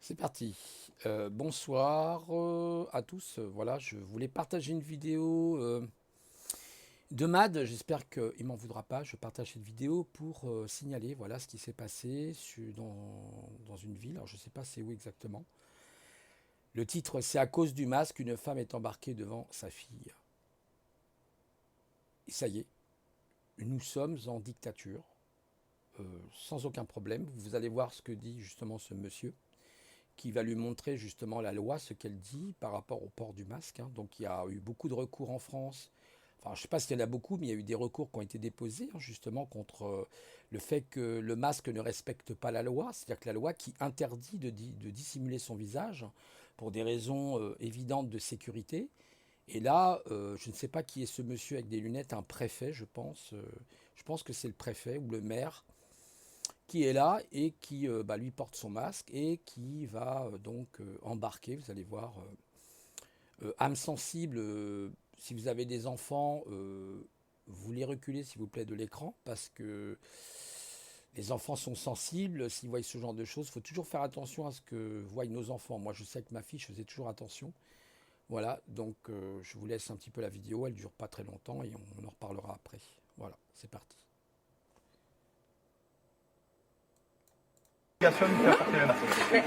C'est parti. Bonsoir à tous. Voilà, je voulais partager une vidéo de Mad. J'espère qu'il m'en voudra pas. Je partage cette vidéo pour signaler voilà, ce qui s'est passé dans une ville. Alors, je ne sais pas c'est où exactement. Le titre, c'est à cause du masque, une femme est embarquée devant sa fille. Et ça y est, nous sommes en dictature, sans aucun problème. Vous allez voir ce que dit justement ce monsieur, qui va lui montrer justement la loi, ce qu'elle dit par rapport au port du masque. Donc il y a eu beaucoup de recours en France. Enfin, je ne sais pas s'il y en a beaucoup, mais il y a eu des recours qui ont été déposés justement contre le fait que le masque ne respecte pas la loi. C'est-à-dire que la loi qui interdit de dissimuler son visage pour des raisons évidentes de sécurité. Et là, je ne sais pas qui est ce monsieur avec des lunettes, un préfet, je pense. Je pense que c'est le préfet ou le maire qui est là et qui lui porte son masque et qui va embarquer, vous allez voir, âme sensible, si vous avez des enfants, vous les reculez s'il vous plaît de l'écran parce que les enfants sont sensibles, s'ils voient ce genre de choses, il faut toujours faire attention à ce que voient nos enfants. Moi je sais que ma fille, je faisais toujours attention. Voilà, donc je vous laisse un petit peu la vidéo, elle ne dure pas très longtemps et on en reparlera après. Voilà, c'est parti.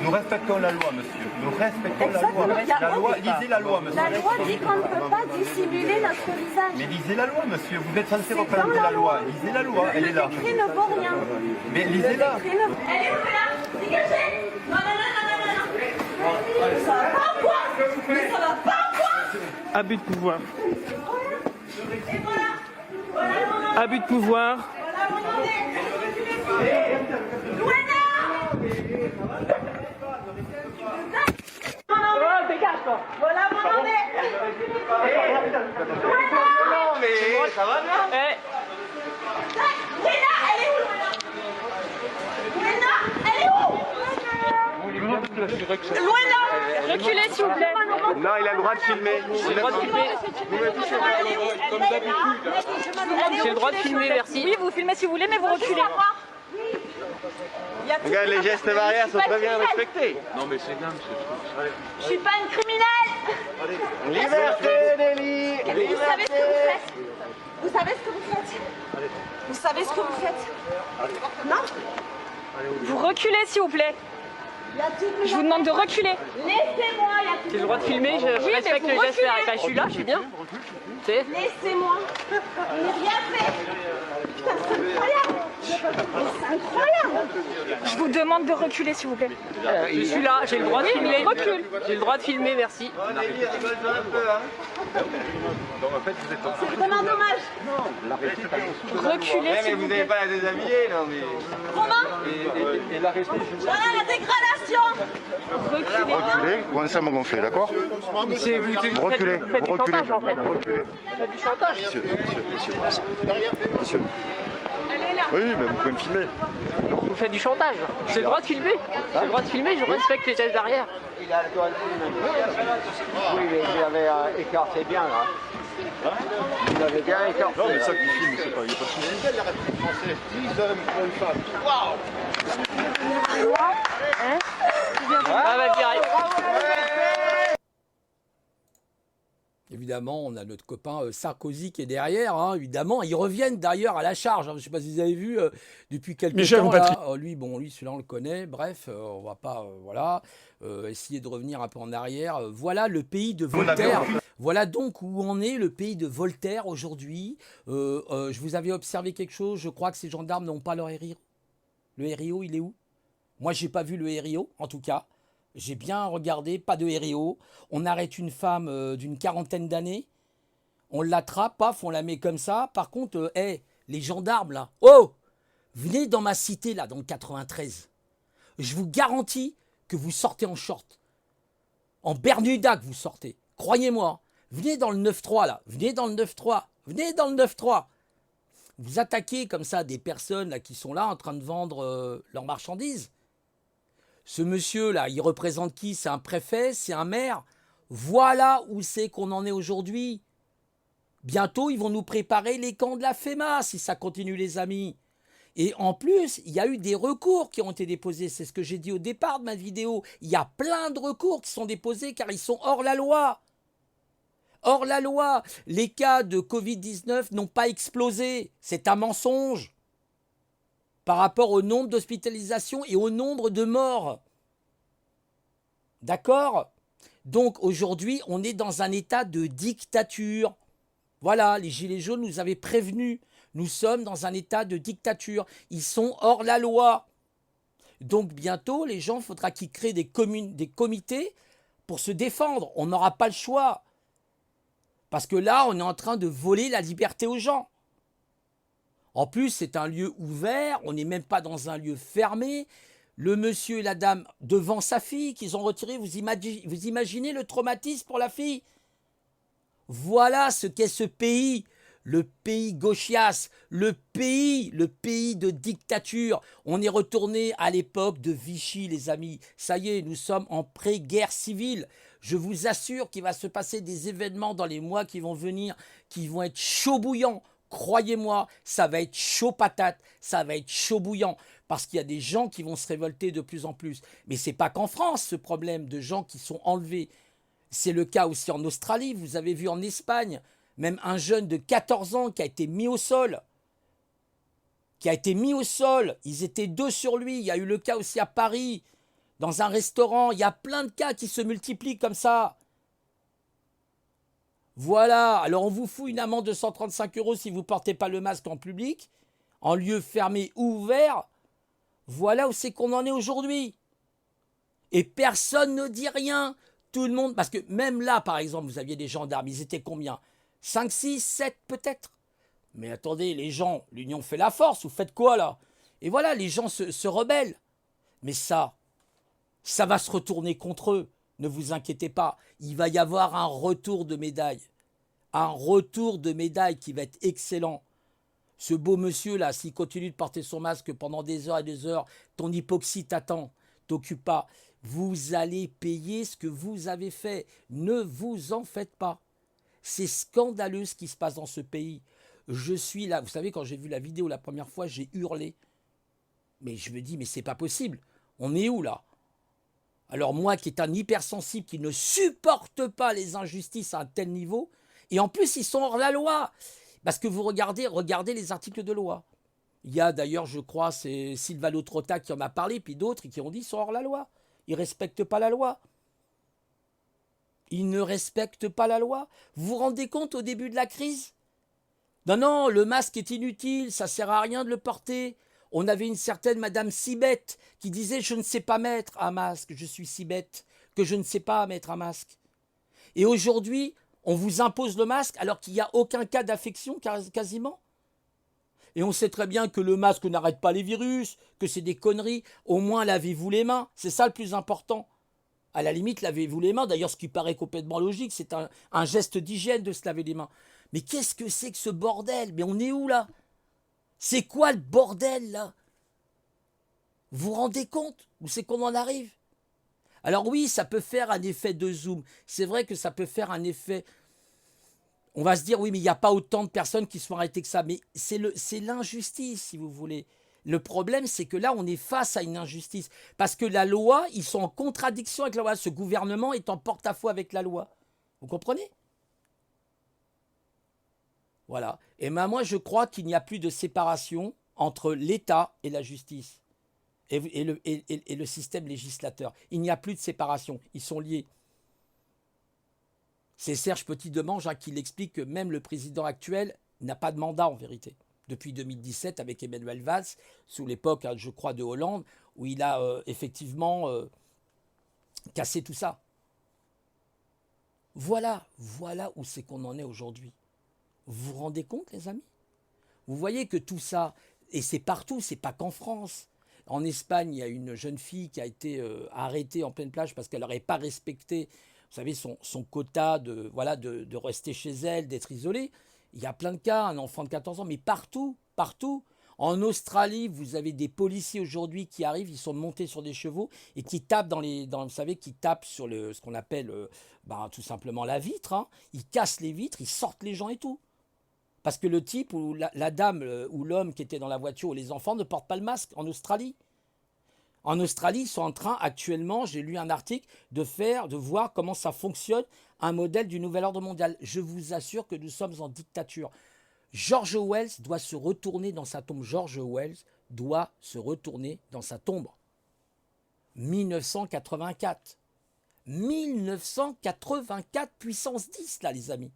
Nous respectons la loi, monsieur. Nous respectons la loi. La loi, lisez la loi, monsieur. La loi dit qu'on ne peut pas dissimuler notre visage. Mais lisez la loi, monsieur. Vous êtes censé représenter la loi. Lisez la loi, elle est là. L'écrit ne vaut rien. Mais lisez-la. Elle est où là? Dégagez. Non, non, non, non, non, non. Ça va pas ou quoi? Mais ça va pas ou quoi? Abus de pouvoir. Et voilà. Voilà mon nom. Abus de pouvoir. Voilà mon nom. Louena. Oh, dégage toi. Voilà mon nom. Non, mais ça va bien. Louena, elle est où Louena? Louena, elle est où? Louena, reculez s'il vous plaît. Non, il a le droit de filmer. J'ai le droit de filmer. J'ai le droit de filmer, merci. Oui, vous filmez si vous voulez, mais vous reculez. Regarde, les gestes barrières sont très bien respectés. Non, mais c'est bien, monsieur. Je suis pas une criminelle. Liberté, délit. Vous savez ce que vous faites? Vous savez ce que vous faites? Vous savez ce que vous faites? Non? Vous reculez, s'il vous plaît. Il y a toutes mes Je vous demande de reculer. Laissez-moi, il y a toutes J'ai le droit de filmer, je Oui, respecte mais le vous geste reculez. barrière. Je suis là, je suis bien. Tu sais. Laissez-moi. Je n'ai rien fait. Putain, c'est incroyable. C'est incroyable. Je vous demande de reculer, s'il vous plaît. Je suis là, j'ai le droit de filmer. recule. J'ai le droit de filmer, merci. Nelly, rigole-toi un peu, hein. C'est vraiment dommage. Reculez, Mais s'il vous vous n'avez plaît. pas la déshabiller, non, mais... Comment? Voilà la dégradation. Reculez. Reculez, commencez à me gonfler, d'accord? C'est vous Vous reculez, faites vous du reculez. chantage en fait. Vous reculez. Vous faites du chantage. Monsieur. Oui, mais vous pouvez me filmer. Vous faites du chantage. J'ai le droit de filmer. J'ai le droit de filmer, je respecte les gestes barrières. Il a le droit de filmer. Oui, mais vous avez écarté bien, là. Vous avez bien écarté. Non, mais ça qui filme, c'est pas, il n'y a pas de souci. Quelle est la République française? 10 hommes pour une femme. Waouh! Ah bah direct. Évidemment, on a notre copain Sarkozy qui est derrière. Évidemment, ils reviennent d'ailleurs à la charge. Je ne sais pas si vous avez vu depuis quelques Michel temps. Onfray. Là, lui, celui-là, on le connaît. Bref, on va pas, essayer de revenir un peu en arrière. Voilà le pays de Voltaire. Voilà donc où en est le pays de Voltaire aujourd'hui. Je vous avais observé quelque chose. Je crois que ces gendarmes n'ont pas leur RIO. Le RIO, il est où? Moi, j'ai pas vu le RIO, en tout cas. J'ai bien regardé, pas de RIO. On arrête une femme d'une quarantaine d'années. On l'attrape, paf, on la met comme ça. Par contre, les gendarmes, là, oh, venez dans ma cité, là, dans le 93. Je vous garantis que vous sortez en short. En Bermuda que vous sortez. Croyez-moi. Venez dans le 9-3, là. Venez dans le 9-3. Venez dans le 9-3. Vous attaquez comme ça des personnes là, qui sont là en train de vendre leurs marchandises. Ce monsieur-là, il représente qui? C'est un préfet? C'est un maire? Voilà où c'est qu'on en est aujourd'hui. Bientôt, ils vont nous préparer les camps de la FEMA, si ça continue, les amis. Et en plus, il y a eu des recours qui ont été déposés. C'est ce que j'ai dit au départ de ma vidéo. Il y a plein de recours qui sont déposés car ils sont hors la loi. Hors la loi. Les cas de Covid-19 n'ont pas explosé. C'est un mensonge par rapport au nombre d'hospitalisations et au nombre de morts. D'accord ? Donc aujourd'hui, on est dans un état de dictature. Voilà, les Gilets jaunes nous avaient prévenus. Nous sommes dans un état de dictature. Ils sont hors la loi. Donc bientôt, les gens, il faudra qu'ils créent des comités pour se défendre. On n'aura pas le choix. Parce que là, on est en train de voler la liberté aux gens. En plus, c'est un lieu ouvert. On n'est même pas dans un lieu fermé. Le monsieur et la dame devant sa fille qu'ils ont retiré. Vous imaginez le traumatisme pour la fille? Voilà ce qu'est ce pays. Le pays gauchias, le pays de dictature. On est retourné à l'époque de Vichy, les amis. Ça y est, nous sommes en pré-guerre civile. Je vous assure qu'il va se passer des événements dans les mois qui vont venir, qui vont être chauds bouillants. Croyez-moi, ça va être chaud patate, ça va être chaud bouillant. Parce qu'il y a des gens qui vont se révolter de plus en plus. Mais ce n'est pas qu'en France, ce problème de gens qui sont enlevés. C'est le cas aussi en Australie. Vous avez vu en Espagne. Même un jeune de 14 ans qui a été mis au sol. Ils étaient 2 sur lui. Il y a eu le cas aussi à Paris, dans un restaurant. Il y a plein de cas qui se multiplient comme ça. Voilà. Alors on vous fout une amende de 135 € si vous ne portez pas le masque en public, en lieu fermé ou ouvert. Voilà où c'est qu'on en est aujourd'hui. Et personne ne dit rien. Tout le monde, parce que même là, par exemple, vous aviez des gendarmes. Ils étaient combien ? 5, 6, 7 peut-être. Mais attendez, les gens, l'union fait la force, vous faites quoi là? Et voilà, les gens se rebellent. Mais ça va se retourner contre eux. Ne vous inquiétez pas, il va y avoir un retour de médaille. Un retour de médaille qui va être excellent. Ce beau monsieur là, s'il continue de porter son masque pendant des heures et des heures, ton hypoxie t'attend, t'occupe pas. Vous allez payer ce que vous avez fait. Ne vous en faites pas. C'est scandaleux ce qui se passe dans ce pays. Je suis là. Vous savez, quand j'ai vu la vidéo la première fois, j'ai hurlé. Mais je me dis, mais c'est pas possible. On est où là? Alors moi qui est un hypersensible qui ne supporte pas les injustices à un tel niveau, et en plus ils sont hors la loi. Parce que vous regardez les articles de loi. Il y a d'ailleurs, je crois, c'est Silvano Trotta qui en a parlé, puis d'autres qui ont dit qu'ils sont hors la loi. Ils ne respectent pas la loi. Ils ne respectent pas la loi. Vous vous rendez compte au début de la crise? Non, le masque est inutile, ça ne sert à rien de le porter. On avait une certaine Madame si bête qui disait « Je ne sais pas mettre un masque, je suis si bête que je ne sais pas mettre un masque. » Et aujourd'hui, on vous impose le masque alors qu'il n'y a aucun cas d'affection quasiment. Et on sait très bien que le masque n'arrête pas les virus, que c'est des conneries. Au moins, lavez-vous les mains. C'est ça le plus important. À la limite, lavez-vous les mains. D'ailleurs, ce qui paraît complètement logique, c'est un geste d'hygiène de se laver les mains. Mais qu'est-ce que c'est que ce bordel? Mais on est où là? C'est quoi le bordel là? Vous vous rendez compte où c'est qu'on en arrive? Alors oui, ça peut faire un effet de zoom. C'est vrai que ça peut faire un effet... On va se dire, oui, mais il n'y a pas autant de personnes qui se font arrêter que ça. Mais c'est l'injustice, si vous voulez. Le problème, c'est que là, on est face à une injustice. Parce que la loi, ils sont en contradiction avec la loi. Ce gouvernement est en porte-à-faux avec la loi. Vous comprenez? Voilà. Et moi, je crois qu'il n'y a plus de séparation entre l'État et la justice. Et le système législateur. Il n'y a plus de séparation. Ils sont liés. C'est Serge Petit-Demange qui l'explique que même le président actuel n'a pas de mandat en vérité. Depuis 2017 avec Emmanuel Valls, sous l'époque, je crois, de Hollande, où il a effectivement cassé tout ça. Voilà où c'est qu'on en est aujourd'hui. Vous vous rendez compte, les amis? Vous voyez que tout ça, et c'est partout, c'est pas qu'en France. En Espagne, il y a une jeune fille qui a été arrêtée en pleine plage parce qu'elle n'aurait pas respecté, vous savez, son quota de rester chez elle, d'être isolée. Il y a plein de cas, un enfant de 14 ans, mais partout. En Australie, vous avez des policiers aujourd'hui qui arrivent, ils sont montés sur des chevaux et qui tapent vous savez, qui tapent sur ce qu'on appelle tout simplement la vitre. Hein. Ils cassent les vitres, ils sortent les gens et tout. Parce que le type ou la dame ou l'homme qui était dans la voiture ou les enfants ne portent pas le masque en Australie. En Australie, ils sont en train actuellement, j'ai lu un article, de voir comment ça fonctionne, un modèle du nouvel ordre mondial. Je vous assure que nous sommes en dictature. George Orwell doit se retourner dans sa tombe. George Orwell doit se retourner dans sa tombe. 1984. 1984 puissance 10, là, les amis.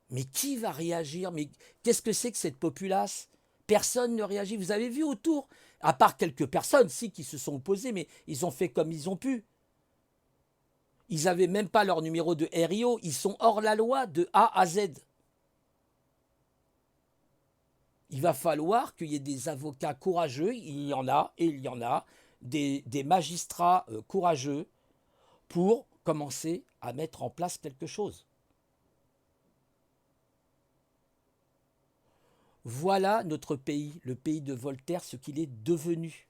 Mais qui va réagir? Mais qu'est-ce que c'est que cette populace? Personne ne réagit. Vous avez vu autour, à part quelques personnes, si, qui se sont opposées, mais ils ont fait comme ils ont pu. Ils n'avaient même pas leur numéro de RIO. Ils sont hors la loi de A à Z. Il va falloir qu'il y ait des avocats courageux, il y en a, et il y en a, des magistrats courageux pour commencer à mettre en place quelque chose. Voilà notre pays, le pays de Voltaire, ce qu'il est devenu.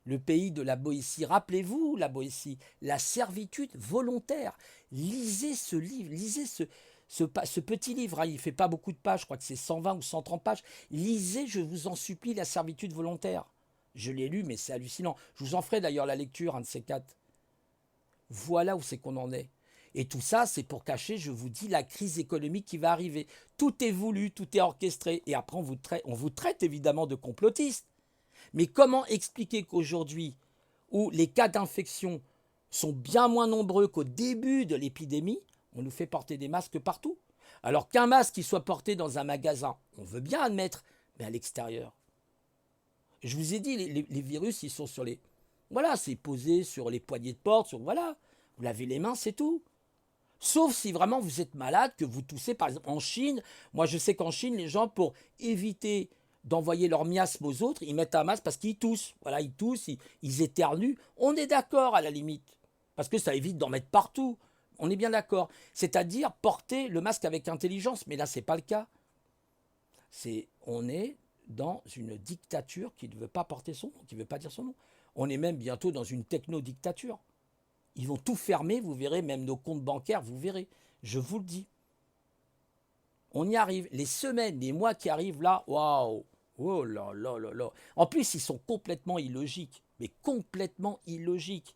Le pays de la Boétie. Rappelez-vous la Boétie, la servitude volontaire. Lisez ce livre, lisez ce petit livre. Hein, il ne fait pas beaucoup de pages, je crois que c'est 120 ou 130 pages. Lisez, je vous en supplie, la servitude volontaire. Je l'ai lu, mais c'est hallucinant. Je vous en ferai d'ailleurs la lecture, un de ces quatre. Voilà où c'est qu'on en est. Et tout ça, c'est pour cacher, je vous dis, la crise économique qui va arriver. Tout est voulu, tout est orchestré. Et après, on vous traite évidemment de complotistes. Mais comment expliquer qu'aujourd'hui, où les cas d'infection sont bien moins nombreux qu'au début de l'épidémie, on nous fait porter des masques partout? Alors qu'un masque qui soit porté dans un magasin, on veut bien admettre, mais à l'extérieur. Je vous ai dit, les virus, ils sont sur les... Voilà, c'est posé sur les poignées de porte, voilà. Vous lavez les mains, c'est tout. Sauf si vraiment vous êtes malade, que vous toussez, par exemple en Chine. Moi, je sais qu'en Chine, les gens, pour éviter d'envoyer leur miasme aux autres, ils mettent un masque parce qu'ils toussent. Voilà, ils toussent, ils éternuent. On est d'accord à la limite, parce que ça évite d'en mettre partout. On est bien d'accord. C'est-à-dire porter le masque avec intelligence. Mais là, ce n'est pas le cas. On est dans une dictature qui ne veut pas porter son nom, qui ne veut pas dire son nom. On est même bientôt dans une techno-dictature. Ils vont tout fermer, vous verrez, même nos comptes bancaires, vous verrez. Je vous le dis. On y arrive. Les semaines, les mois qui arrivent là, waouh, oh là là là là. En plus, ils sont complètement illogiques, mais complètement illogiques.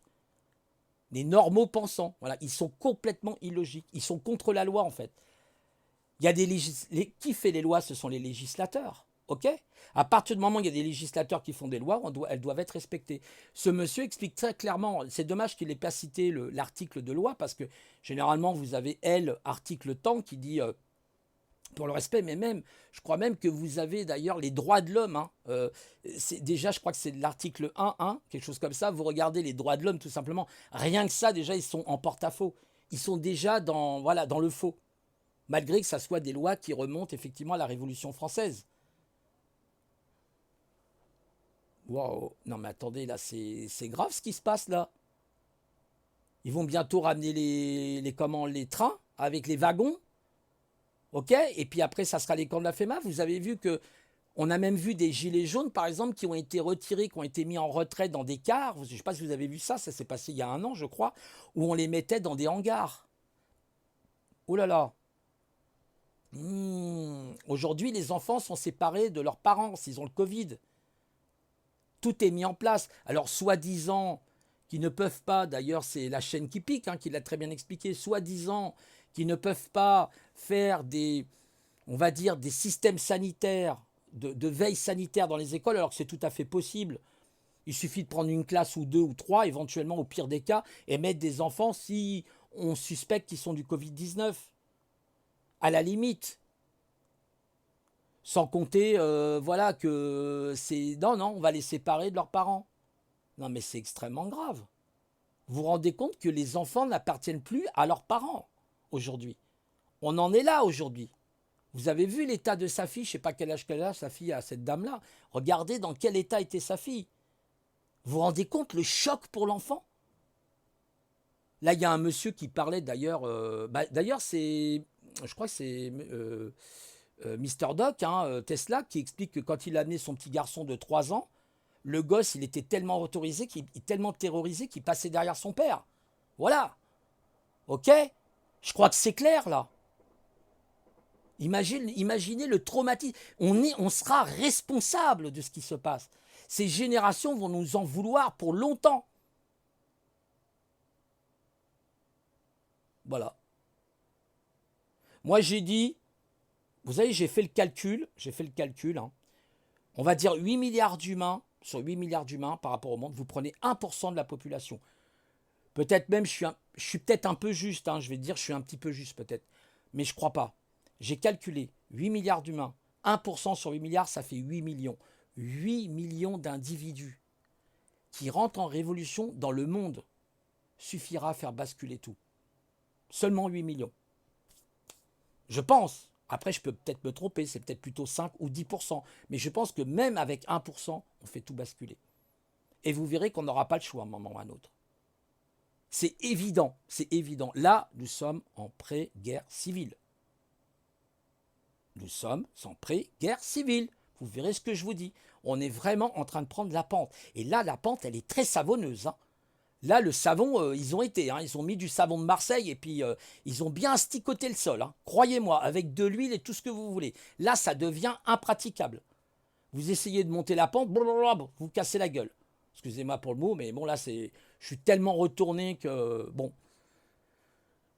Les normaux pensants, voilà, ils sont complètement illogiques. Ils sont contre la loi, en fait. Il y a qui fait les lois? Ce sont les législateurs. Ok? À partir du moment où il y a des législateurs qui font des lois, elles doivent être respectées. Ce monsieur explique très clairement, c'est dommage qu'il n'ait pas cité l'article de loi, parce que généralement vous avez article temps qui dit pour le respect, mais même, je crois même que vous avez d'ailleurs les droits de l'homme. Hein. Déjà, je crois que c'est l'article 1.1, quelque chose comme ça. Vous regardez les droits de l'homme, tout simplement. Rien que ça, déjà, ils sont en porte-à-faux. Ils sont déjà dans le faux. Malgré que ça soit des lois qui remontent effectivement à la Révolution française. Wow, non mais attendez, là, c'est grave ce qui se passe là. Ils vont bientôt ramener les trains avec les wagons. Ok? Et puis après, ça sera les camps de la FEMA. Vous avez vu que on a même vu des gilets jaunes, par exemple, qui ont été retirés, qui ont été mis en retrait dans des cars. Je ne sais pas si vous avez vu ça, ça s'est passé il y a 1 an, je crois, où on les mettait dans des hangars. Oh là là. Aujourd'hui, les enfants sont séparés de leurs parents s'ils ont le Covid. Tout est mis en place. Alors, soi-disant, qui ne peuvent pas, d'ailleurs, c'est la chaîne qui pique, qui l'a très bien expliqué, soi-disant, qui ne peuvent pas faire on va dire, des systèmes sanitaires, de veille sanitaire dans les écoles, alors que c'est tout à fait possible. Il suffit de prendre une classe ou 2 ou 3, éventuellement au pire des cas, et mettre des enfants si on suspecte qu'ils sont du Covid-19. À la limite. Sans compter, voilà, que c'est... Non, on va les séparer de leurs parents. Non, mais c'est extrêmement grave. Vous vous rendez compte que les enfants n'appartiennent plus à leurs parents aujourd'hui. On en est là aujourd'hui. Vous avez vu l'état de sa fille, je ne sais pas quel âge qu'elle a, sa fille, à cette dame-là. Regardez dans quel état était sa fille. Vous vous rendez compte le choc pour l'enfant? Là, il y a un monsieur qui parlait d'ailleurs... d'ailleurs, je crois que c'est... Mr. Doc, Tesla, qui explique que quand il a amené son petit garçon de 3 ans, le gosse, il était tellement tellement terrorisé qu'il passait derrière son père. Voilà. Ok? Je crois que c'est clair, là. Imaginez le traumatisme. On sera responsable de ce qui se passe. Ces générations vont nous en vouloir pour longtemps. Voilà. Moi, j'ai dit, vous savez, j'ai fait le calcul, hein. On va dire 8 milliards d'humains, sur 8 milliards d'humains par rapport au monde, vous prenez 1% de la population. Peut-être même, je suis peut-être un peu juste, hein, je vais dire, je suis un petit peu juste peut-être, mais je ne crois pas. J'ai calculé 8 milliards d'humains, 1% sur 8 milliards, ça fait 8 millions. 8 millions d'individus qui rentrent en révolution dans le monde suffira à faire basculer tout. Seulement 8 millions. Je pense. Après, je peux peut-être me tromper, c'est peut-être plutôt 5 ou 10%. Mais je pense que même avec 1%, on fait tout basculer. Et vous verrez qu'on n'aura pas le choix à un moment ou à un autre. C'est évident, c'est évident. Là, nous sommes en pré-guerre civile. Nous sommes en pré-guerre civile. Vous verrez ce que je vous dis. On est vraiment en train de prendre la pente. Et là, la pente, elle est très savonneuse, hein. Là, le savon, ils ont été, hein, ils ont mis du savon de Marseille et puis ils ont bien asticoté le sol, hein. Croyez-moi, avec de l'huile et tout ce que vous voulez. Là, ça devient impraticable. Vous essayez de monter la pente, blablabla, vous cassez la gueule. Excusez-moi pour le mot, mais bon, là, je suis tellement retourné que, bon.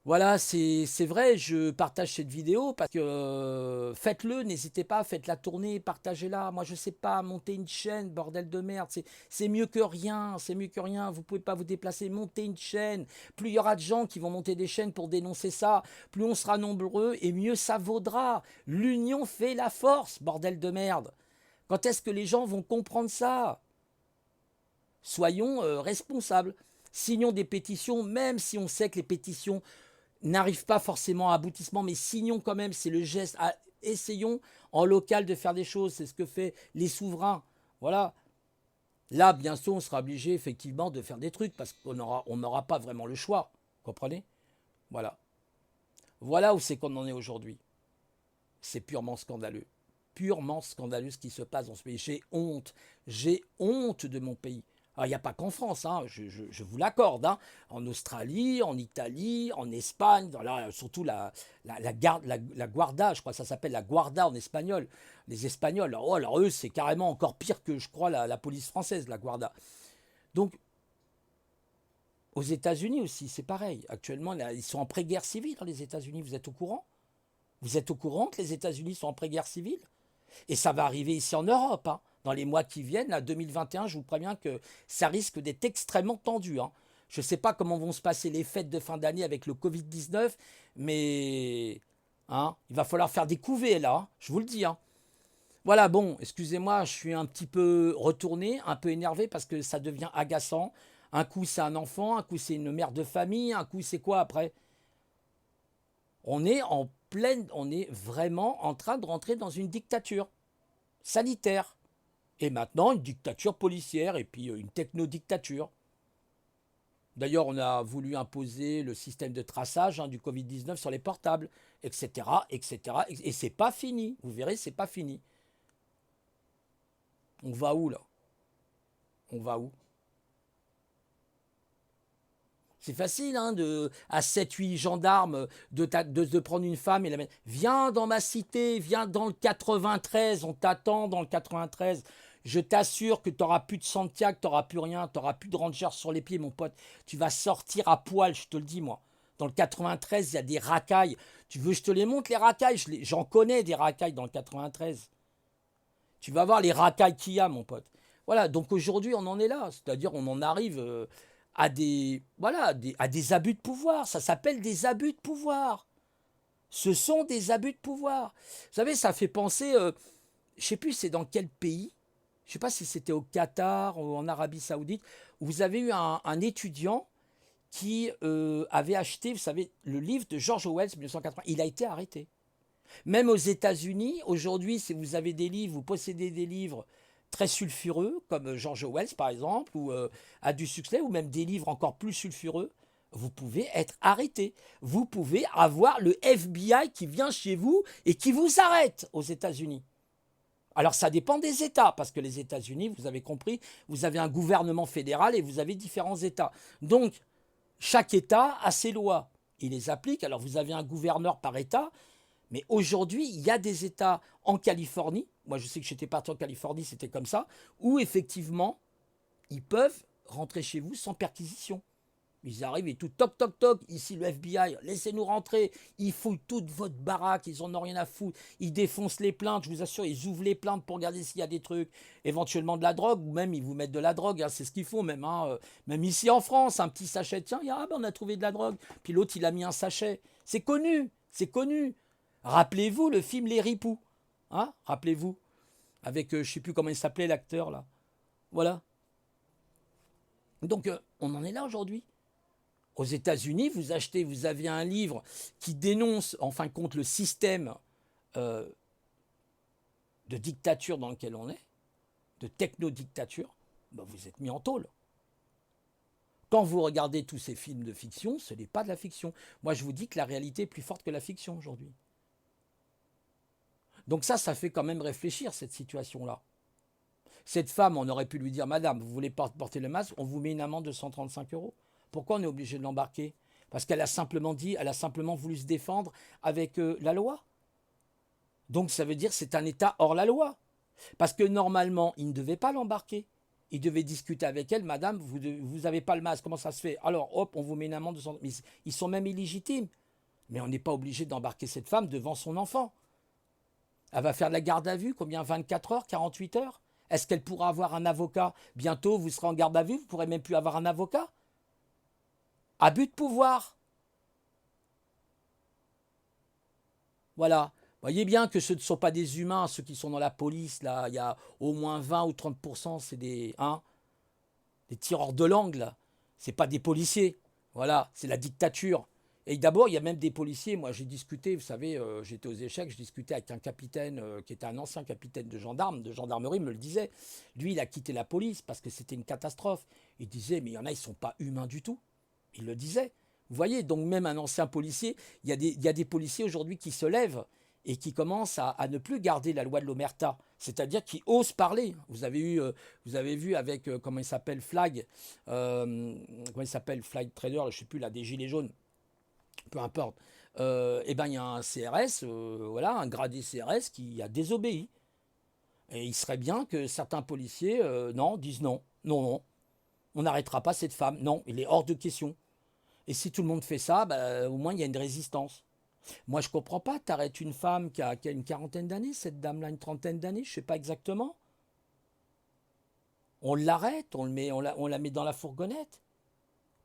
Voilà, c'est vrai, je partage cette vidéo parce que faites-le, n'hésitez pas, faites-la tourner, partagez-la. Moi, je ne sais pas, monter une chaîne, bordel de merde, c'est mieux que rien, c'est mieux que rien. Vous ne pouvez pas vous déplacer, montez une chaîne. Plus il y aura de gens qui vont monter des chaînes pour dénoncer ça, plus on sera nombreux et mieux ça vaudra. L'union fait la force, bordel de merde. Quand est-ce que les gens vont comprendre ça? Soyons responsables. Signons des pétitions, même si on sait que les pétitions n'arrive pas forcément à aboutissement, mais signons quand même, c'est le geste. Essayons en local de faire des choses, c'est ce que fait les souverains. Voilà. Là, bien sûr, on sera obligé effectivement de faire des trucs parce qu'on n'aura pas vraiment le choix. Vous comprenez? Voilà. Voilà où c'est qu'on en est aujourd'hui. C'est purement scandaleux. Purement scandaleux ce qui se passe dans ce pays. J'ai honte. J'ai honte de mon pays. Alors, il n'y a pas qu'en France, hein, je vous l'accorde, hein, en Australie, en Italie, en Espagne, là, surtout la Guarda, je crois que ça s'appelle la Guarda en espagnol. Les Espagnols, alors eux, c'est carrément encore pire que, je crois, la police française, la Guarda. Donc, aux États-Unis aussi, c'est pareil. Actuellement, là, ils sont en pré-guerre civile dans les États-Unis, vous êtes au courant? Vous êtes au courant que les États-Unis sont en pré-guerre civile? Et ça va arriver ici en Europe, hein. Dans les mois qui viennent, là, 2021, je vous préviens que ça risque d'être extrêmement tendu, hein. Je ne sais pas comment vont se passer les fêtes de fin d'année avec le Covid-19, mais hein, il va falloir faire des couvées là, hein, je vous le dis, hein. Voilà, bon, excusez-moi, je suis un petit peu retourné, un peu énervé parce que ça devient agaçant. Un coup, c'est un enfant, un coup, c'est une mère de famille, un coup, c'est quoi après? On est vraiment en train de rentrer dans une dictature sanitaire. Et maintenant, une dictature policière et puis une techno-dictature. D'ailleurs, on a voulu imposer le système de traçage, hein, du Covid-19 sur les portables, etc., etc. Et c'est pas fini. Vous verrez, c'est pas fini. On va où, là? On va où? C'est facile, hein, à 7-8 gendarmes de prendre une femme et la mettre. Viens dans ma cité, viens dans le 93, on t'attend dans le 93. Je t'assure que tu n'auras plus de Santiago, tu n'auras plus rien, tu n'auras plus de Rangers sur les pieds, mon pote. Tu vas sortir à poil, je te le dis, moi. Dans le 93, il y a des racailles. Tu veux que je te les montre, les racailles? J'en connais des racailles dans le 93. Tu vas voir les racailles qu'il y a, mon pote. Voilà, donc aujourd'hui, on en est là. C'est-à-dire, on en arrive à des abus de pouvoir. Ça s'appelle des abus de pouvoir. Ce sont des abus de pouvoir. Vous savez, ça fait penser, je ne sais plus c'est dans quel pays, je ne sais pas si c'était au Qatar ou en Arabie Saoudite, où vous avez eu un étudiant qui avait acheté, vous savez, le livre de George Orwell, 1980. Il a été arrêté. Même aux États-Unis, aujourd'hui, si vous avez des livres, vous possédez des livres très sulfureux, comme George Orwell par exemple, ou A du succès, ou même des livres encore plus sulfureux, vous pouvez être arrêté. Vous pouvez avoir le FBI qui vient chez vous et qui vous arrête aux États-Unis. Alors ça dépend des États, parce que les États-Unis, vous avez compris, vous avez un gouvernement fédéral et vous avez différents États. Donc, chaque État a ses lois. ils les appliquent. Alors vous avez un gouverneur par État, mais aujourd'hui, il y a des États en Californie, moi je sais que j'étais parti en Californie, c'était comme ça, où effectivement, ils peuvent rentrer chez vous sans perquisition. Ils arrivent et tout, toc, toc, toc, ici le FBI, laissez-nous rentrer. Ils fouillent toute votre baraque, ils en ont rien à foutre. Ils défoncent les plaintes, je vous assure, ils ouvrent les plaintes pour regarder s'il y a des trucs, éventuellement de la drogue, ou même ils vous mettent de la drogue, hein, c'est ce qu'ils font même. Hein, même ici en France, un petit sachet, tiens, on a trouvé de la drogue. Puis l'autre, il a mis un sachet. C'est connu, c'est connu. Rappelez-vous le film Les Ripoux. Hein, rappelez-vous. Avec, je ne sais plus comment il s'appelait l'acteur là. Voilà. Donc, on en est là aujourd'hui. Aux États-Unis, vous aviez un livre qui dénonce, en fin de compte, le système de dictature dans lequel on est, de techno-dictature, ben vous êtes mis en tôle. Quand vous regardez tous ces films de fiction, ce n'est pas de la fiction. Moi, je vous dis que la réalité est plus forte que la fiction aujourd'hui. Donc ça fait quand même réfléchir, cette situation-là. Cette femme, on aurait pu lui dire, madame, vous voulez pas porter le masque, on vous met une amende de 135 €. Pourquoi on est obligé de l'embarquer? Parce qu'elle a simplement dit, elle a simplement voulu se défendre avec la loi. Donc ça veut dire que c'est un État hors la loi. Parce que normalement, il ne devait pas l'embarquer. Il devait discuter avec elle, madame, vous n'avez pas le masque, comment ça se fait? Alors hop, on vous met une amende de 100. Mais ils sont même illégitimes. Mais on n'est pas obligé d'embarquer cette femme devant son enfant. Elle va faire de la garde à vue, combien? 24 heures, 48 heures? Est-ce qu'elle pourra avoir un avocat? Bientôt, vous serez en garde à vue, vous ne pourrez même plus avoir un avocat? Abus de pouvoir. Voilà. Voyez bien que ce ne sont pas des humains, ceux qui sont dans la police, là, il y a au moins 20 ou 30%, c'est des tireurs de langue, là. C'est pas des policiers. Voilà, c'est la dictature. Et d'abord, il y a même des policiers. Moi, j'ai discuté, vous savez, j'étais aux échecs, je discutais avec un capitaine qui était un ancien capitaine de gendarmerie, me le disait. Lui, il a quitté la police parce que c'était une catastrophe. Il disait, mais il y en a, ils ne sont pas humains du tout. Il le disait. Vous voyez, donc même un ancien policier, il y a des policiers aujourd'hui qui se lèvent et qui commencent à ne plus garder la loi de l'omerta, c'est-à-dire qui osent parler. Vous avez vu avec, comment il s'appelle, Flag Trader, je ne sais plus, là, des gilets jaunes, peu importe. Et ben il y a un CRS, voilà, un gradé CRS qui a désobéi. Et il serait bien que certains policiers, disent non, on n'arrêtera pas cette femme, non, il est hors de question. Et si tout le monde fait ça, au moins il y a une résistance. Moi, je ne comprends pas. Tu arrêtes une femme qui a une quarantaine d'années, cette dame-là, une trentaine d'années, je ne sais pas exactement. On l'arrête, on la met dans la fourgonnette.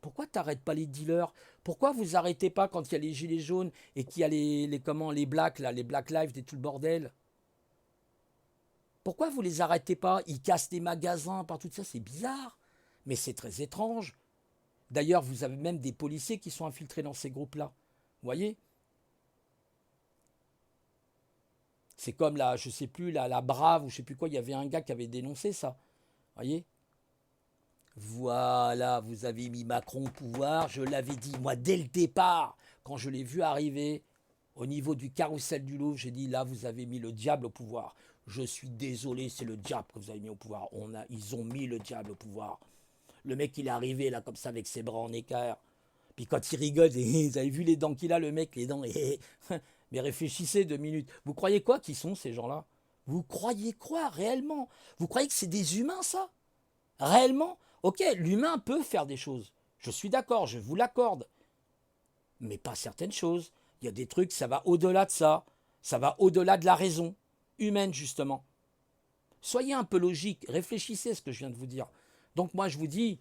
Pourquoi tu n'arrêtes pas les dealers? Pourquoi vous n'arrêtez pas quand il y a les gilets jaunes et qu'il y a les blacks, là, les Black Lives et tout le bordel? Pourquoi vous ne les arrêtez pas? Ils cassent des magasins par tout ça, c'est bizarre. Mais c'est très étrange. D'ailleurs, vous avez même des policiers qui sont infiltrés dans ces groupes-là. Vous voyez? C'est comme la, je sais plus, la Brave ou je sais plus quoi, il y avait un gars qui avait dénoncé ça. Vous voyez? Voilà, vous avez mis Macron au pouvoir, je l'avais dit, moi, dès le départ, quand je l'ai vu arriver au niveau du carrousel du Louvre, j'ai dit, là, vous avez mis le diable au pouvoir. Je suis désolé, c'est le diable que vous avez mis au pouvoir. Ils ont mis le diable au pouvoir. Le mec, il est arrivé, là, comme ça, avec ses bras en équerre. Puis quand il rigole, vous avez vu les dents qu'il a, le mec, les dents, mais réfléchissez 2 minutes. Vous croyez quoi qui sont ces gens-là? Vous croyez quoi, réellement? Vous croyez que c'est des humains, ça? Réellement? Ok, l'humain peut faire des choses. Je suis d'accord, je vous l'accorde. Mais pas certaines choses. Il y a des trucs, ça va au-delà de ça. Ça va au-delà de la raison humaine, justement. Soyez un peu logique, réfléchissez à ce que je viens de vous dire. Donc moi, je vous dis,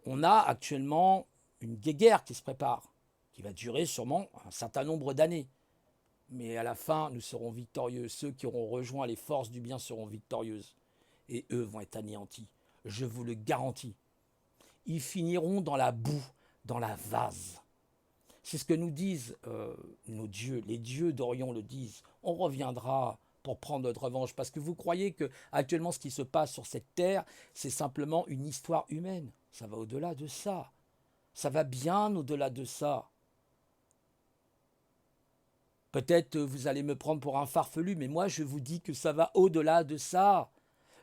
on a actuellement une guerre qui se prépare, qui va durer sûrement un certain nombre d'années. Mais à la fin, nous serons victorieux. Ceux qui auront rejoint les forces du bien seront victorieuses. Et eux vont être anéantis. Je vous le garantis. Ils finiront dans la boue, dans la vase. C'est ce que nous disent nos dieux. Les dieux d'Orient le disent. On reviendra pour prendre notre revanche. Parce que vous croyez que actuellement ce qui se passe sur cette terre, c'est simplement une histoire humaine. Ça va au-delà de ça. Ça va bien au-delà de ça. Peut-être vous allez me prendre pour un farfelu, mais moi je vous dis que ça va au-delà de ça.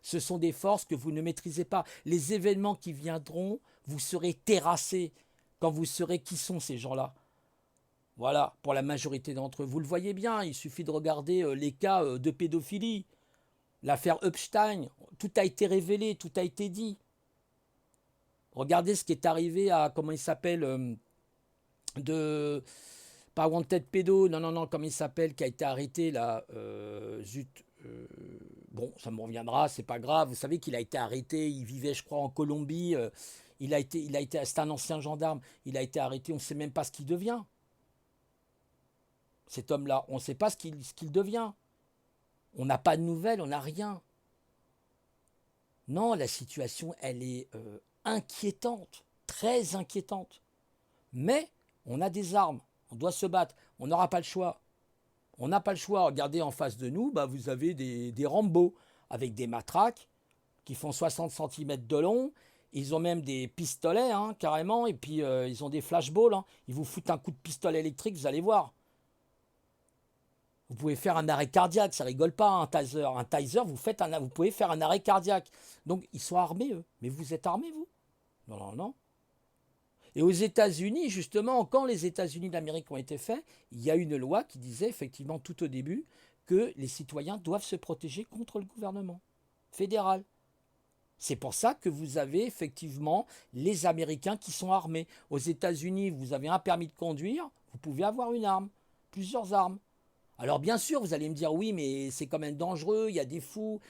Ce sont des forces que vous ne maîtrisez pas. Les événements qui viendront, vous serez terrassés. quand vous saurez qui sont ces gens-là. Voilà, pour la majorité d'entre eux. Vous le voyez bien, il suffit de regarder les cas de pédophilie. L'affaire Epstein, tout a été révélé, tout a été dit. Regardez ce qui est arrivé à, comment il s'appelle, pas Wanted Pédo, non, comment il s'appelle, qui a été arrêté là, zut, bon, ça me reviendra, c'est pas grave, vous savez qu'il a été arrêté, il vivait, je crois, en Colombie, c'est un ancien gendarme, il a été arrêté, on ne sait même pas ce qu'il devient. Cet homme-là, on ne sait pas ce qu'il devient. On n'a pas de nouvelles, on n'a rien. Non, la situation, elle est inquiétante, très inquiétante. Mais on a des armes, on doit se battre, on n'aura pas le choix. On n'a pas le choix. Regardez en face de nous, vous avez des Rambo avec des matraques qui font 60 cm de long. Ils ont même des pistolets, hein, carrément, et puis ils ont des flashballs. Hein. Ils vous foutent un coup de pistolet électrique, vous allez voir. Vous pouvez faire un arrêt cardiaque, ça rigole pas, un taser. Un taser, vous pouvez faire un arrêt cardiaque. Donc, ils sont armés, eux. Mais vous êtes armés, vous? Non. Et aux États-Unis, justement, quand les États-Unis d'Amérique ont été faits, il y a une loi qui disait, effectivement, tout au début, que les citoyens doivent se protéger contre le gouvernement fédéral. C'est pour ça que vous avez, effectivement, les Américains qui sont armés. Aux États-Unis, vous avez un permis de conduire, vous pouvez avoir une arme, plusieurs armes. Alors bien sûr, vous allez me dire, oui, mais c'est quand même dangereux, il y a des fous.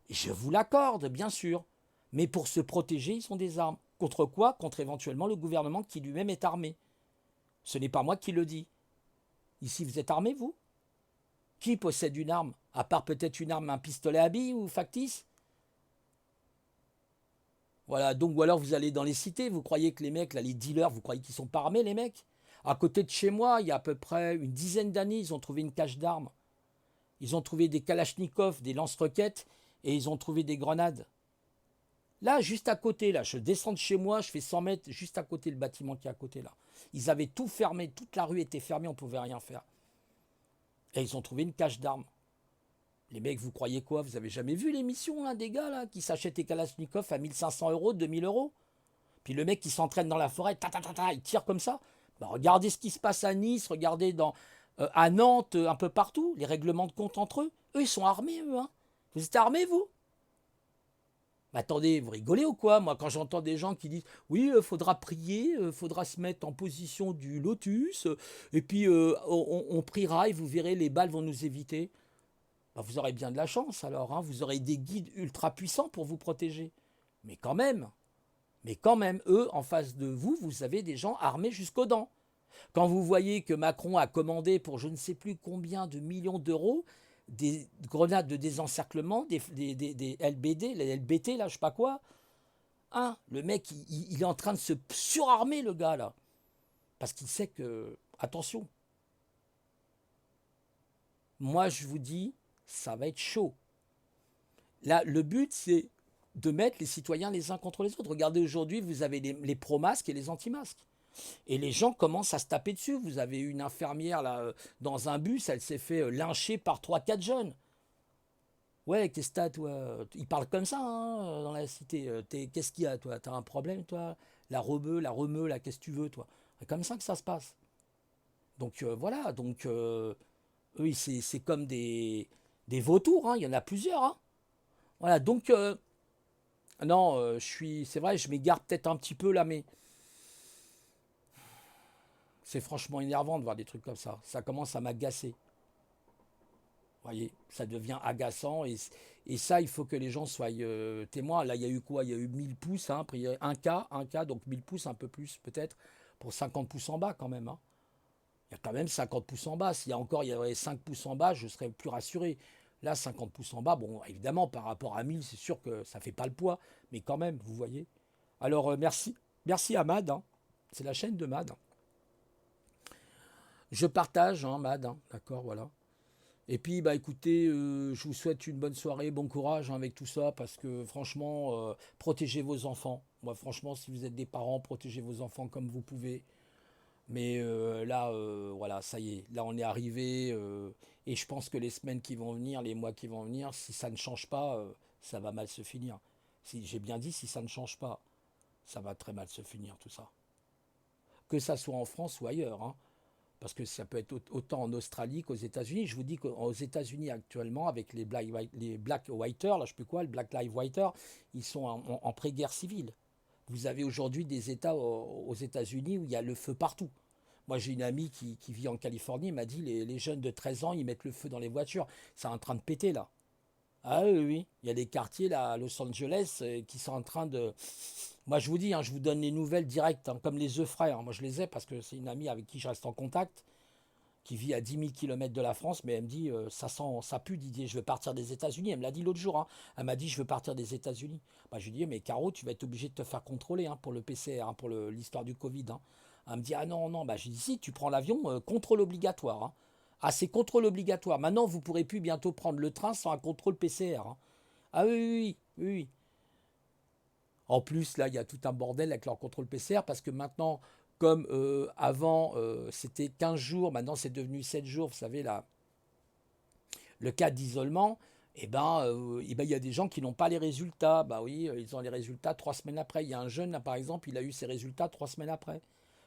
Je vous l'accorde, bien sûr. Mais pour se protéger, ils ont des armes. Contre quoi? Contre éventuellement le gouvernement qui lui-même est armé. Ce n'est pas moi qui le dis. Ici, vous êtes armés, vous? Qui possède une arme? À part peut-être une arme, un pistolet à billes ou factice? Voilà, donc, ou alors vous allez dans les cités, vous croyez que les mecs, là, les dealers, vous croyez qu'ils sont pas armés, les mecs? À côté de chez moi, il y a à peu près une dizaine d'années, ils ont trouvé une cache d'armes. Ils ont trouvé des kalachnikovs, des lance-roquettes, et ils ont trouvé des grenades. Là, juste à côté, là, je descends de chez moi, je fais 100 mètres, juste à côté, le bâtiment qui est à côté, là. Ils avaient tout fermé, toute la rue était fermée, on ne pouvait rien faire. Et ils ont trouvé une cache d'armes. Les mecs, vous croyez quoi? Vous avez jamais vu l'émission, là, des gars, là, qui s'achètent des kalachnikovs à 1500 €, 2000 €? Puis le mec qui s'entraîne dans la forêt, il tire comme ça. Regardez ce qui se passe à Nice, regardez à Nantes, un peu partout, les règlements de compte entre eux. Eux, ils sont armés, eux. Hein. Vous êtes armés, vous? Attendez, vous rigolez ou quoi? Moi, quand j'entends des gens qui disent « Oui, faudra prier, faudra se mettre en position du lotus, et puis on priera et vous verrez, les balles vont nous éviter. » Vous aurez bien de la chance, alors. Hein. Vous aurez des guides ultra puissants pour vous protéger. Mais quand même, eux, en face de vous, vous avez des gens armés jusqu'aux dents. Quand vous voyez que Macron a commandé pour je ne sais plus combien de millions d'euros des grenades de désencerclement, des LBD, les LBT, là, je sais pas quoi. Hein, le mec, il est en train de se surarmer, le gars, là. Parce qu'il sait que... Attention. Moi, je vous dis, ça va être chaud. Là, le but, c'est de mettre les citoyens les uns contre les autres. Regardez, aujourd'hui, vous avez les pro-masques et les anti-masques. Et les gens commencent à se taper dessus. Vous avez une infirmière là, dans un bus, elle s'est fait lyncher par 3-4 jeunes. Ouais, qu'est-ce que t'as, toi? Ils parlent comme ça, hein, dans la cité. Qu'est-ce qu'il y a, toi? T'as un problème, toi? La rebeu, la remeu, là, qu'est-ce que tu veux, toi? C'est comme ça que ça se passe. Donc voilà, donc eux, c'est comme des vautours, hein, il y en a plusieurs. Hein. Voilà, donc non, c'est vrai, je m'égare peut-être un petit peu là, mais c'est franchement énervant de voir des trucs comme ça. Ça commence à m'agacer. Vous voyez, ça devient agaçant et ça, il faut que les gens soient témoins. Là, il y a eu quoi? Il y a eu 1000 pouces, hein, après, il y a eu un cas, donc 1000 pouces, un peu plus peut-être, pour 50 pouces en bas quand même. Hein. Il y a quand même 50 pouces en bas. S'il y avait 5 pouces en bas, je serais plus rassuré. Là, 50 pouces en bas, bon, évidemment, par rapport à 1000, c'est sûr que ça ne fait pas le poids, mais quand même, vous voyez. Alors, merci à Mad, hein. C'est la chaîne de Mad. Je partage, hein, Mad, hein. D'accord, voilà. Et puis, écoutez, je vous souhaite une bonne soirée, bon courage hein, avec tout ça, parce que franchement, protégez vos enfants. Moi, franchement, si vous êtes des parents, protégez vos enfants comme vous pouvez. Mais là, voilà, ça y est, là on est arrivé, et je pense que les semaines qui vont venir, les mois qui vont venir, si ça ne change pas, ça va mal se finir. Si, j'ai bien dit, si ça ne change pas, ça va très mal se finir tout ça. que ça soit en France ou ailleurs, hein. Parce que ça peut être autant en Australie qu'aux États-Unis. Je vous dis qu'aux États-Unis actuellement, avec les Black Whiters, là je sais plus quoi, le Black Lives Whiter, ils sont en pré-guerre civile. Vous avez aujourd'hui des États aux États-Unis où il y a le feu partout. Moi, j'ai une amie qui vit en Californie, elle m'a dit les jeunes de 13 ans, ils mettent le feu dans les voitures. C'est en train de péter là. Ah oui, oui. Il y a des quartiers là à Los Angeles qui sont en train de... Moi, je vous dis, hein, je vous donne les nouvelles directes, hein, comme les œufs frais. Hein. Moi, je les ai parce que c'est une amie avec qui je reste en contact, qui vit à 10 000 km de la France, mais elle me dit, ça sent, ça pue, Didier, je veux partir des États-Unis. Elle me l'a dit l'autre jour. Hein. Elle m'a dit, je veux partir des États-Unis. Bah, je lui dis, mais Caro, tu vas être obligé de te faire contrôler hein, pour le PCR, hein, pour l'histoire du Covid. Hein. Elle me dit, ah non, non. Bah, je lui dis, si, tu prends l'avion, contrôle obligatoire. Hein. Ah, c'est contrôle obligatoire. Maintenant, vous ne pourrez plus bientôt prendre le train sans un contrôle PCR. Hein. Ah oui, oui, oui, oui. En plus, là, il y a tout un bordel avec leur contrôle PCR parce que maintenant, comme avant, c'était 15 jours, maintenant c'est devenu 7 jours, vous savez, là, le cas d'isolement, il y a des gens qui n'ont pas les résultats. Bah oui, ils ont les résultats 3 semaines après. Il y a un jeune, là, par exemple, il a eu ses résultats 3 semaines après.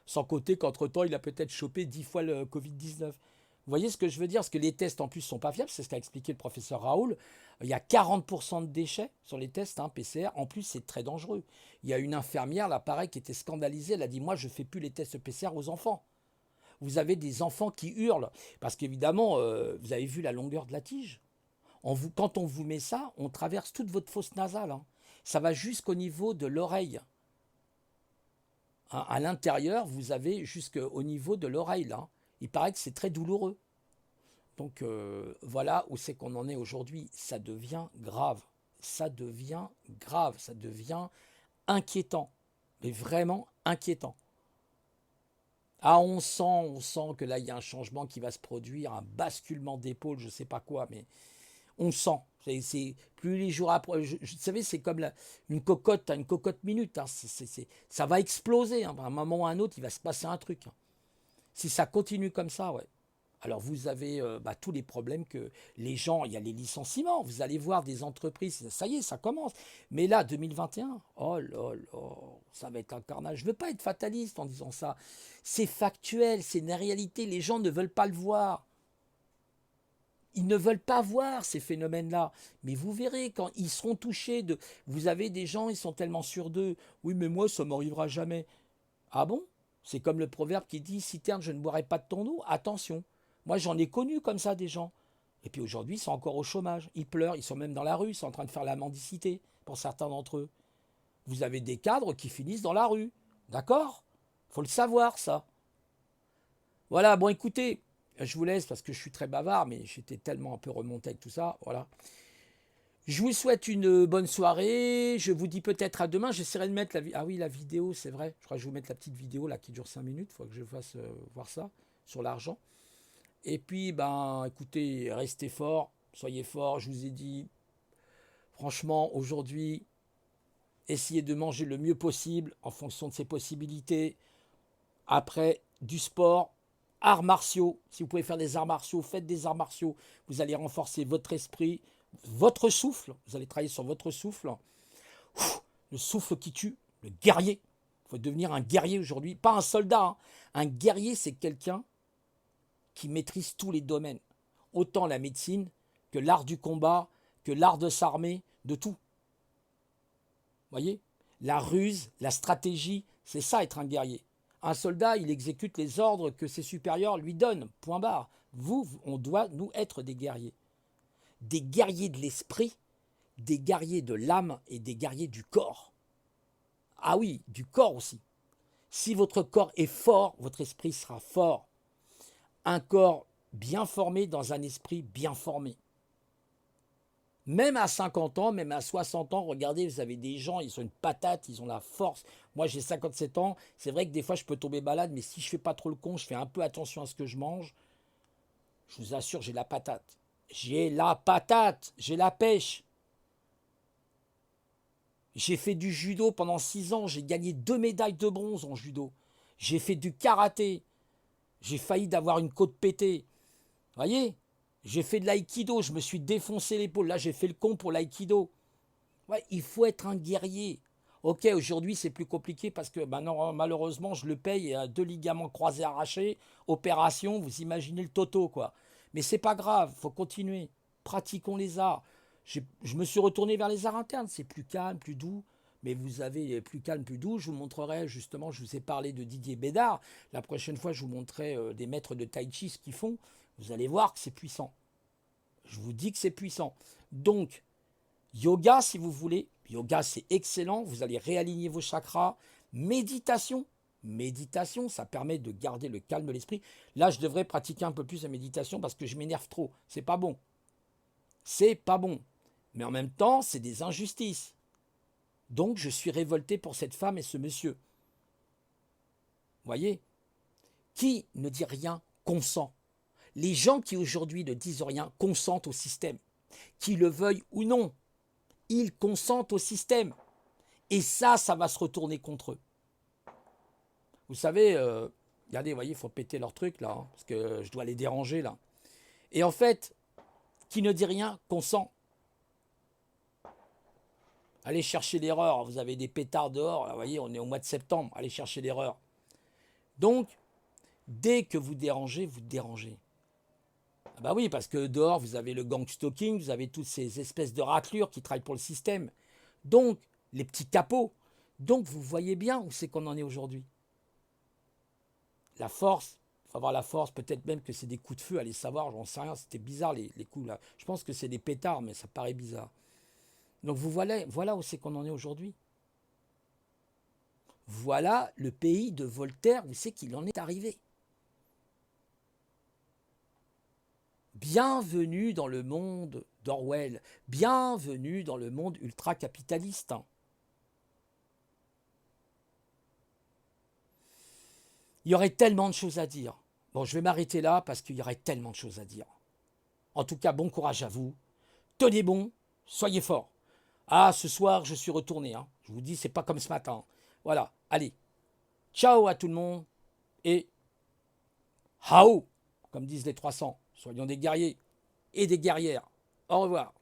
Sans compter qu'entre-temps, il a peut-être chopé 10 fois le Covid-19. Vous voyez ce que je veux dire? Parce que les tests en plus sont pas fiables, c'est ce qu'a expliqué le professeur Raoul. Il y a 40% de déchets sur les tests hein, PCR. En plus, c'est très dangereux. Il y a une infirmière, là, pareil, qui était scandalisée. Elle a dit, moi, je ne fais plus les tests PCR aux enfants. Vous avez des enfants qui hurlent. Parce qu'évidemment, vous avez vu la longueur de la tige. Quand on vous met ça, on traverse toute votre fosse nasale. Hein. Ça va jusqu'au niveau de l'oreille. Hein, à l'intérieur, vous avez jusqu'au niveau de l'oreille, là. Il paraît que c'est très douloureux. Donc voilà où c'est qu'on en est aujourd'hui. Ça devient grave. Ça devient grave. Ça devient inquiétant. Mais vraiment inquiétant. Ah, on sent que là, il y a un changement qui va se produire, un basculement d'épaule, je ne sais pas quoi, mais on sent. Plus les jours après, vous savez, c'est comme une cocotte minute. Hein, ça va exploser. Hein. À un moment ou à un autre, il va se passer un truc. Hein. Si ça continue comme ça, ouais. Alors vous avez tous les problèmes que les gens, il y a les licenciements, vous allez voir des entreprises, ça y est, ça commence. Mais là, 2021, oh là là, ça va être un carnage. Je ne veux pas être fataliste en disant ça. C'est factuel, c'est une réalité, les gens ne veulent pas le voir. Ils ne veulent pas voir ces phénomènes-là. Mais vous verrez, quand ils seront touchés, vous avez des gens, ils sont tellement sûrs d'eux. Oui, mais moi, ça ne m'arrivera jamais. Ah bon? C'est comme le proverbe qui dit « Citerne, je ne boirai pas de ton eau ». Attention, moi j'en ai connu comme ça des gens. Et puis aujourd'hui, ils sont encore au chômage. Ils pleurent, ils sont même dans la rue, ils sont en train de faire la mendicité pour certains d'entre eux. Vous avez des cadres qui finissent dans la rue. D'accord? Faut le savoir, ça. Voilà, bon écoutez, je vous laisse parce que je suis très bavard, mais j'étais tellement un peu remonté avec tout ça. Voilà. Je vous souhaite une bonne soirée. Je vous dis peut-être à demain. J'essaierai de mettre la vidéo, c'est vrai. Je crois que je vais vous mettre la petite vidéo là qui dure 5 minutes. Il faut que je fasse voir ça sur l'argent. Et puis, écoutez, restez forts, soyez forts. Je vous ai dit, franchement, aujourd'hui, essayez de manger le mieux possible en fonction de ses possibilités. Après, du sport, arts martiaux. Si vous pouvez faire des arts martiaux, faites des arts martiaux. Vous allez renforcer votre esprit. Votre souffle, vous allez travailler sur votre souffle, le souffle qui tue, le guerrier. Il faut devenir un guerrier aujourd'hui, pas un soldat. Hein. Un guerrier, c'est quelqu'un qui maîtrise tous les domaines, autant la médecine que l'art du combat, que l'art de s'armer, de tout. Vous voyez? La ruse, la stratégie, c'est ça être un guerrier. Un soldat, il exécute les ordres que ses supérieurs lui donnent, point barre. On doit, nous, être des guerriers. Des guerriers de l'esprit, des guerriers de l'âme et des guerriers du corps. Ah oui, du corps aussi. Si votre corps est fort, votre esprit sera fort. Un corps bien formé dans un esprit bien formé. Même à 50 ans, même à 60 ans, regardez, vous avez des gens, ils sont une patate, ils ont la force. Moi, j'ai 57 ans, c'est vrai que des fois, je peux tomber malade, mais si je ne fais pas trop le con, je fais un peu attention à ce que je mange, je vous assure, j'ai la patate. J'ai la patate, j'ai la pêche. J'ai fait du judo pendant 6 ans, j'ai gagné 2 médailles de bronze en judo. J'ai fait du karaté, j'ai failli d'avoir une côte pétée. Vous voyez? J'ai fait de l'aïkido, je me suis défoncé l'épaule. Là, j'ai fait le con pour l'aïkido. Ouais, il faut être un guerrier. Ok, aujourd'hui c'est plus compliqué parce que maintenant malheureusement je le paye, 2 ligaments croisés arrachés, opération, vous imaginez le toto quoi. Mais c'est pas grave, faut continuer. Pratiquons les arts. Je me suis retourné vers les arts internes, c'est plus calme, plus doux. Mais vous avez plus calme, plus doux. Je vous montrerai justement, je vous ai parlé de Didier Bédard. La prochaine fois, je vous montrerai des maîtres de Tai Chi, ce qu'ils font. Vous allez voir que c'est puissant. Je vous dis que c'est puissant. Donc, yoga, si vous voulez. Yoga, c'est excellent. Vous allez réaligner vos chakras. Méditation. Méditation, ça permet de garder le calme de l'esprit. Là, je devrais pratiquer un peu plus la méditation parce que je m'énerve trop. C'est pas bon. C'est pas bon. Mais en même temps, c'est des injustices. Donc, je suis révolté pour cette femme et ce monsieur. Voyez? Qui ne dit rien consent. Les gens qui aujourd'hui ne disent rien consentent au système. Qu'ils le veuillent ou non, ils consentent au système. Et ça va se retourner contre eux. Vous savez, regardez, vous voyez, il faut péter leur truc là, hein, parce que je dois les déranger là. Et en fait, qui ne dit rien consent. Allez chercher l'erreur. Vous avez des pétards dehors. Là, vous voyez, on est au mois de septembre. Allez chercher l'erreur. Donc, dès que vous dérangez, vous dérangez. Ah bah oui, parce que dehors, vous avez le gang stalking, vous avez toutes ces espèces de raclures qui travaillent pour le système. Donc, les petits capots. Donc, vous voyez bien où c'est qu'on en est aujourd'hui. La force, il faut avoir la force, peut-être même que c'est des coups de feu, allez savoir, j'en sais rien, c'était bizarre les coups là. Je pense que c'est des pétards, mais ça paraît bizarre. Donc vous voilà où c'est qu'on en est aujourd'hui. Voilà le pays de Voltaire où c'est qu'il en est arrivé. Bienvenue dans le monde d'Orwell, bienvenue dans le monde ultra-capitaliste. Il y aurait tellement de choses à dire. Bon, je vais m'arrêter là parce qu'il y aurait tellement de choses à dire. En tout cas, bon courage à vous. Tenez bon, soyez forts. Ah, ce soir, je suis retourné. Hein. Je vous dis, c'est pas comme ce matin. Voilà, allez. Ciao à tout le monde. Et hao, comme disent les 300. Soyons des guerriers et des guerrières. Au revoir.